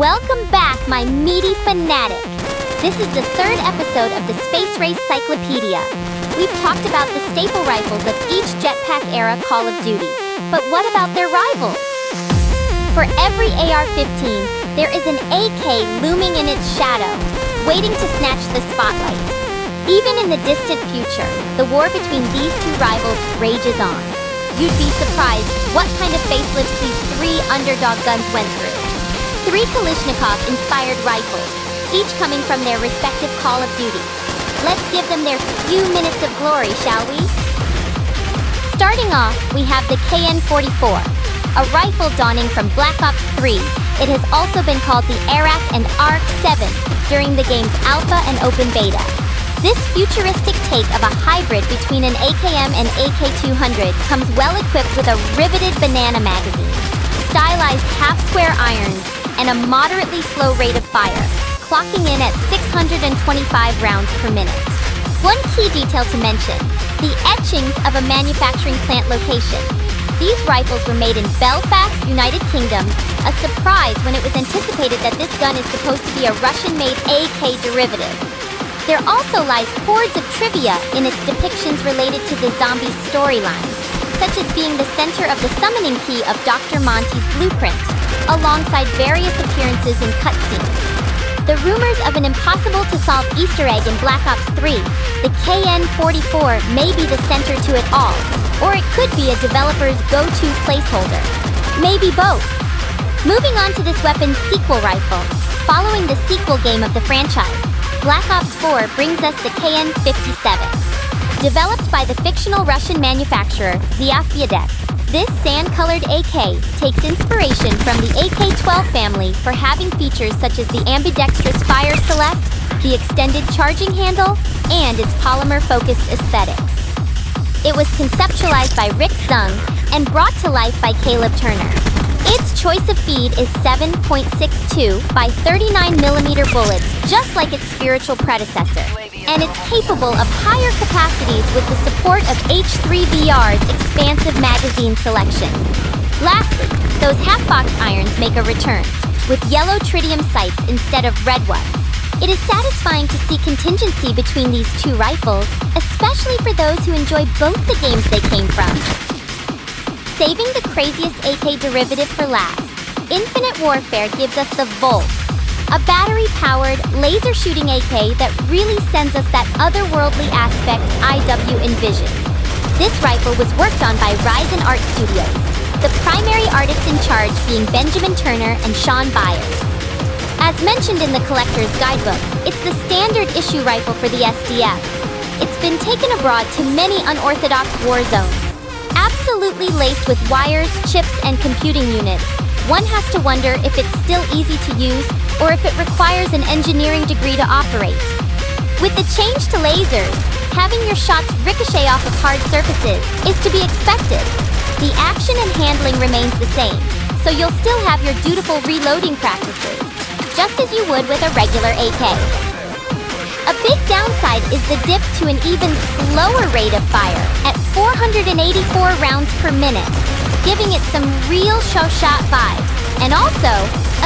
Welcome back, my meaty fanatic! This is the third episode of the Space Race Cyclopedia. We've talked about the staple rifles of each jetpack-era Call of Duty, but what about their rivals? For every AR-15, there is an AK looming in its shadow, waiting to snatch the spotlight. Even in the distant future, the war between these two rivals rages on. You'd be surprised what kind of facelifts these three underdog guns went through. Three Kalishni-Spinoffs-inspired rifles, each coming from their respective Call of Duty. Let's give them their few minutes of glory, shall we? Starting off, we have the KN-44, a rifle dawning from Black Ops 3. It has also been called the ARAC and ARC-7 during the game's alpha and open beta. This futuristic take of a hybrid between an AKM and AK-200 comes well-equipped with a riveted banana magazine, stylized half-square irons, and a moderately slow rate of fire, clocking in at 625 rounds per minute. One key detail to mention, the etchings of a manufacturing plant location. These rifles were made in Belfast, United Kingdom, a surprise when it was anticipated that this gun is supposed to be a Russian-made AK derivative. There also lies hordes of trivia in its depictions related to the zombie storyline, such as being the center of the summoning key of Dr. Monty's blueprint, alongside various appearances in cutscenes. The rumors of an impossible-to-solve Easter egg in Black Ops 3, the KN-44 may be the center to it all, or it could be a developer's go-to placeholder. Maybe both. Moving on to this weapon's sequel rifle, following the sequel game of the franchise, Black Ops 4 brings us the KN-57. Developed by the fictional Russian manufacturer Cyclopedia, this sand-colored AK takes inspiration from the AK-12 family for having features such as the ambidextrous fire select, the extended charging handle, and its polymer-focused aesthetics. It was conceptualized by Rick Zung and brought to life by Caleb Turner. Its choice of feed is 7.62 by 39mm bullets, just like its spiritual predecessor. And it's capable of higher capacities with the support of H3VR's expansive magazine selection. Lastly, those half-box irons make a return, with yellow tritium sights instead of red ones. It is satisfying to see contingency between these two rifles, especially for those who enjoy both the games they came from. Saving the craziest AK derivative for last, Infinite Warfare gives us the Volk, a battery-powered, laser-shooting AK that really sends us that otherworldly aspect IW envisioned. This rifle was worked on by Ryzen Art Studios, the primary artists in charge being Benjamin Turner and Sean Byers. As mentioned in the Collector's Guidebook, it's the standard issue rifle for the SDF. It's been taken abroad to many unorthodox war zones. Absolutely laced with wires, chips, and computing units, one has to wonder if it's still easy to use or if it requires an engineering degree to operate. With the change to lasers, having your shots ricochet off of hard surfaces is to be expected. The action and handling remains the same, so you'll still have your dutiful reloading practices, just as you would with a regular AK. A big downside is the dip to an even slower rate of fire at 484 rounds per minute, giving it some real show-shot vibes, and also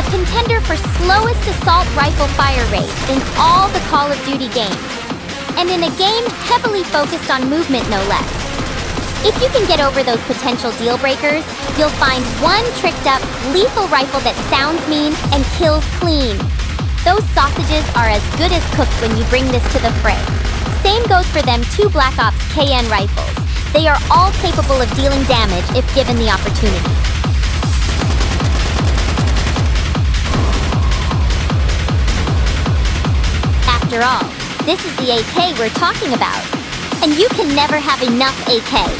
a contender for slowest assault rifle fire rate in all the Call of Duty games, and in a game heavily focused on movement no less. If you can get over those potential deal breakers, you'll find one tricked-up, lethal rifle that sounds mean and kills clean. Those sausages are as good as cooked when you bring this to the fray. Same goes for them two Black Ops KN rifles. They are all capable of dealing damage if given the opportunity. After all, this is the AK we're talking about. And you can never have enough AK.